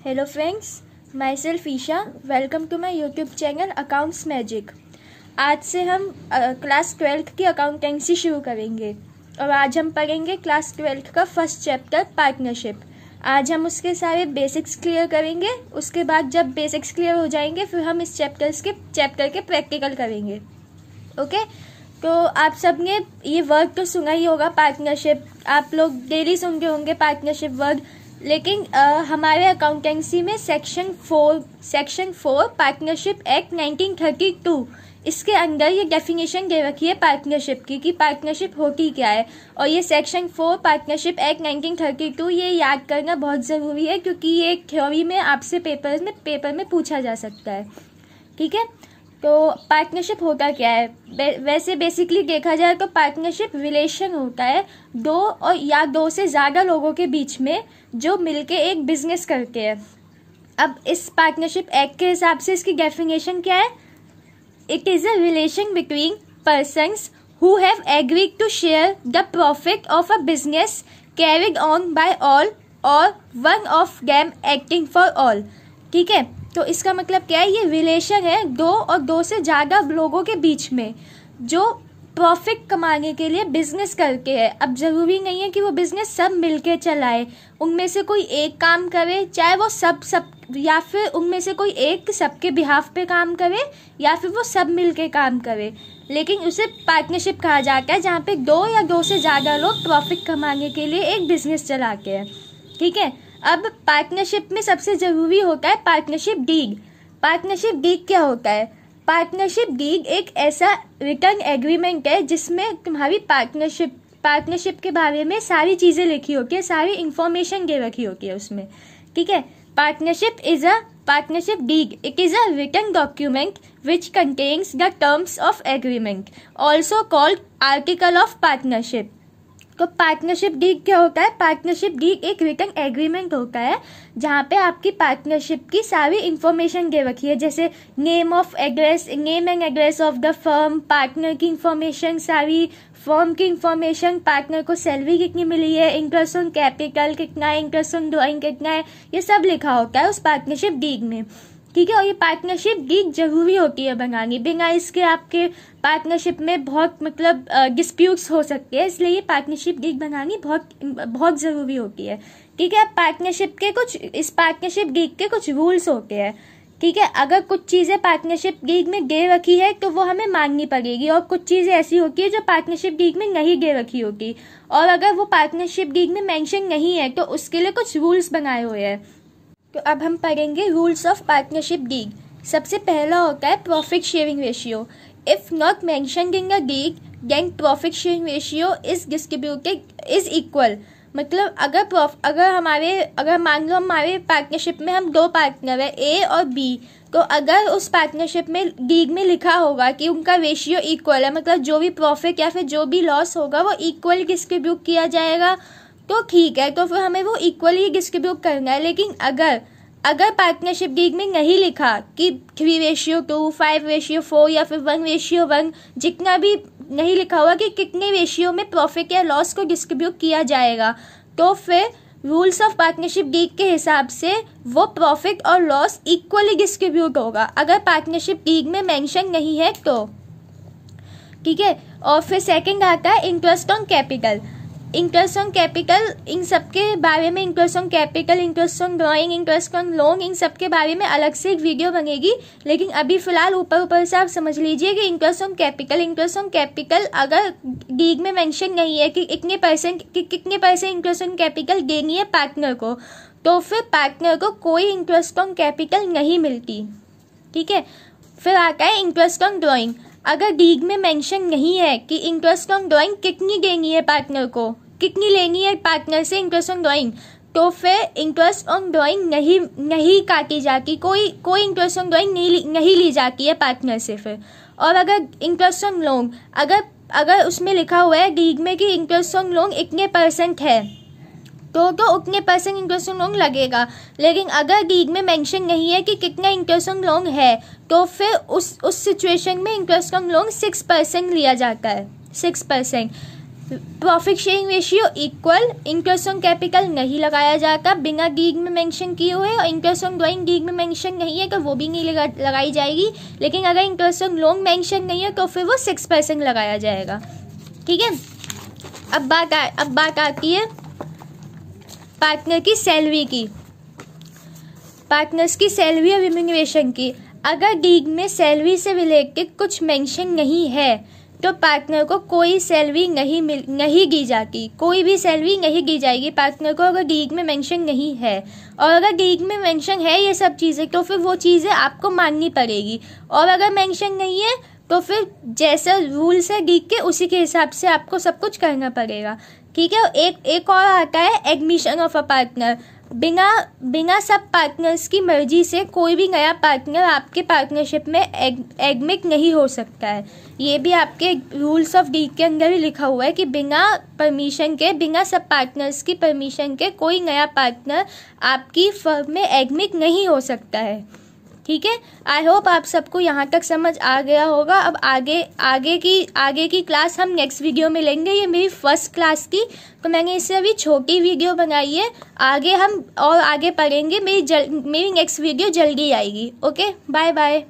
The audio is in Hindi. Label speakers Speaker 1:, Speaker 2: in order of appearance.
Speaker 1: Hello friends, myself Isha. Welcome to my YouTube channel accounts magic. आज से हम क्लास 12th की अकाउंटेंसी शुरू करेंगे और आज हम पढ़ेंगे क्लास 12th का फर्स्ट चैप्टर पार्टनरशिप। आज हम उसके सारे बेसिक्स क्लियर करेंगे। उसके बाद जब बेसिक्स क्लियर हो जाएंगे फिर हम इस चैप्टर के प्रैक्टिकल करेंगे। ओके, तो आप सब ने ये वर्ड तो सुना ही होगा, पार्टनरशिप। आप लोग डेली सुनते होंगे पार्टनरशिप वर्ड। लेकिन हमारे अकाउंटेंसी में सेक्शन 4 पार्टनरशिप एक्ट 1932, इसके अंदर ये डेफिनेशन दे रखी है पार्टनरशिप की कि पार्टनरशिप होती क्या है। और ये सेक्शन 4 पार्टनरशिप एक्ट 1932 ये याद करना बहुत ज़रूरी है, क्योंकि ये थ्योरी में आपसे पेपर में पूछा जा सकता है। ठीक है, तो पार्टनरशिप होता क्या है? वैसे बेसिकली देखा जाए तो पार्टनरशिप रिलेशन होता है दो से ज़्यादा लोगों के बीच में जो मिलके एक बिजनेस करते हैं। अब इस पार्टनरशिप एक्ट के हिसाब से इसकी डेफिनेशन क्या है? It is a relation between persons who have agreed to share the profit of a business carried on by all or one of them acting for all. ठीक है, तो इसका मतलब क्या है? ये रिलेशन है दो से ज़्यादा लोगों के बीच में जो प्रॉफिट कमाने के लिए बिजनेस करके है। अब ज़रूरी नहीं है कि वो बिजनेस सब मिलके चलाए, उनमें से कोई एक काम करे, चाहे वो सब या फिर उनमें से कोई एक सबके बिहाफ पे काम करे या फिर वो सब मिलके काम करे, लेकिन उसे पार्टनरशिप कहा जाता है जहाँ पे दो से ज़्यादा लोग प्रॉफिट कमाने के लिए एक बिजनेस चलाते हैं। ठीक है, अब पार्टनरशिप में सबसे ज़रूरी होता है पार्टनरशिप डीड। पार्टनरशिप डीड क्या होता है? पार्टनरशिप डीड एक ऐसा रिटर्न एग्रीमेंट है जिसमें तुम्हारी पार्टनरशिप के बारे में सारी चीज़ें लिखी होती है, सारी इंफॉर्मेशन दे रखी होती है उसमें। ठीक है, partnership deed it is a written document which contains the terms of agreement, also called article of partnership. तो पार्टनरशिप डीड क्या होता है? पार्टनरशिप डीड एक रिटन एग्रीमेंट होता है जहाँ पे आपकी पार्टनरशिप की सारी इंफॉर्मेशन दे रखी है, जैसे name and address of the firm, partner की इंफॉर्मेशन, सारी फर्म की इंफॉर्मेशन, पार्टनर को सैलरी कितनी मिली है, इंटरेस्ट ऑन कैपिटल कितना है, इंटरेस्ट ऑन ड्राइंग कितना है, ये सब लिखा होता है उस पार्टनरशिप डीड में। ठीक है, और ये पार्टनरशिप डीड जरूरी होती है बनानी, बिना इसके आपके पार्टनरशिप में बहुत डिस्प्यूट्स हो सकते हैं, इसलिए ये पार्टनरशिप डीड बनानी बहुत ज़रूरी होती है। ठीक है, इस पार्टनरशिप डीड के कुछ रूल्स होते हैं। ठीक है, अगर कुछ चीज़ें पार्टनरशिप डीड में दे रखी है तो वो हमें माननी पड़ेगी, और कुछ चीज़ें ऐसी होती है जो पार्टनरशिप डीड में नहीं दे रखी होती, और अगर वो पार्टनरशिप डीड में मेंशन नहीं है तो उसके लिए कुछ रूल्स बनाए हुए हैं। तो अब हम पढ़ेंगे रूल्स ऑफ पार्टनरशिप डीड। सबसे पहला होता है profit sharing ratio. If not mentioned in the deed then profit sharing ratio is equal. मतलब अगर मान लो हमारे पार्टनरशिप में हम दो पार्टनर है ए और बी, तो अगर उस पार्टनरशिप में डीड में लिखा होगा कि उनका रेशियो इक्वल है, मतलब जो भी प्रॉफिट या फिर जो भी लॉस होगा वो इक्वल डिस्ट्रीब्यूट किया जाएगा, तो ठीक है, तो फिर हमें वो इक्वली डिस्ट्रीब्यूट करना है। लेकिन अगर पार्टनरशिप डीड में नहीं लिखा कि 3:2, 5:4 या फिर 1:1, जितना भी नहीं लिखा हुआ कि कितने रेशियो में प्रॉफिट या लॉस को डिस्ट्रीब्यूट किया जाएगा, तो फिर रूल्स ऑफ पार्टनरशिप डीड के हिसाब से वो प्रॉफिट और लॉस इक्वली डिस्ट्रीब्यूट होगा, अगर पार्टनरशिप डीड में मेंशन नहीं है तो। ठीक है, और फिर सेकंड आता है interest on capital. Interest on capital, इन सब के बारे में, interest on capital, interest on drawing, interest on loan, इन सब के बारे में अलग से एक वीडियो बनेगी। लेकिन अभी फिलहाल ऊपर से आप समझ लीजिए कि इंटरेस्ट ऑन कैपिटल अगर डीड में मेंशन नहीं है कि कितने परसेंट इंटरेस्ट ऑन कैपिटल देनी है पार्टनर को, तो फिर पार्टनर को कोई इंटरेस्ट ऑन कैपिटल नहीं मिलती। ठीक है, फिर आता है इंटरेस्ट ऑन ड्राइंग। अगर डीड में मेंशन नहीं है कि इंटरेस्ट ऑन ड्राइंग कितनी देनी है पार्टनर को, कितनी लेनी है पार्टनर से इंटरेस्ट ऑन ड्राइंग, तो फिर इंटरेस्ट ऑन ड्राइंग नहीं काटी जाती, कोई इंटरेस्ट ऑन ड्राइंग नहीं ली जाती है पार्टनर से फिर। और अगर इंटरेस्ट ऑन लोन, अगर उसमें लिखा हुआ है डीड में कि इंटरेस्ट ऑन लोन इतने % है, तो उतने % इंटरेस्ट ऑन लोन लगेगा। लेकिन अगर डीड में मेंशन नहीं है कि कितना इंटरेस्ट ऑन लोन है, तो फिर उस सिचुएशन में इंटरेस्ट ऑन लोन 6% लिया जाता है, 6%। Profit sharing ratio equal, interest on capital नहीं लगाया जाता बिना गिग में मेंशन किए हुए, और इंटरेस्ट ऑन ड्राइंग गिग में मेंशन नहीं है तो वो भी नहीं लगाई जाएगी। लेकिन अगर इंटरेस्ट ऑन लोन मेंशन नहीं है तो फिर वो 6% लगाया जाएगा। ठीक है। अब बात आती है पार्टनर की सैलरी की, पार्टनर्स की सैलरी और रिम्यूनरेशन की। अगर गिग में सैलरी से रिलेटेड कुछ मेंशन नहीं है तो पार्टनर को कोई सैलरी नहीं दी जाती, कोई भी सैलरी नहीं दी जाएगी पार्टनर को अगर गिग में मेंशन नहीं है। और अगर गिग में मेंशन है ये सब चीज़ें तो फिर वो चीज़ें आपको माननी पड़ेगी, और अगर मेंशन नहीं है तो फिर जैसा रूल्स है गिग के उसी के हिसाब से आपको सब कुछ करना पड़ेगा। ठीक है। एक और आता है एडमिशन ऑफ अ पार्टनर। बिना सब पार्टनर्स की मर्जी से कोई भी नया पार्टनर आपके पार्टनरशिप में एडमिट नहीं हो सकता है। ये भी आपके रूल्स ऑफ गिग के अंदर ही लिखा हुआ है कि बिना सब पार्टनर्स की परमिशन के कोई नया पार्टनर आपकी फर्म में एडमिट नहीं हो सकता है। ठीक है। आई होप आप सबको यहाँ तक समझ आ गया होगा। अब आगे की क्लास हम नेक्स्ट वीडियो में लेंगे। ये मेरी फर्स्ट क्लास की, तो मैंने इससे अभी छोटी वीडियो बनाई है। आगे हम और आगे पढ़ेंगे। मेरी नेक्स्ट वीडियो जल्दी आएगी। Okay, bye bye.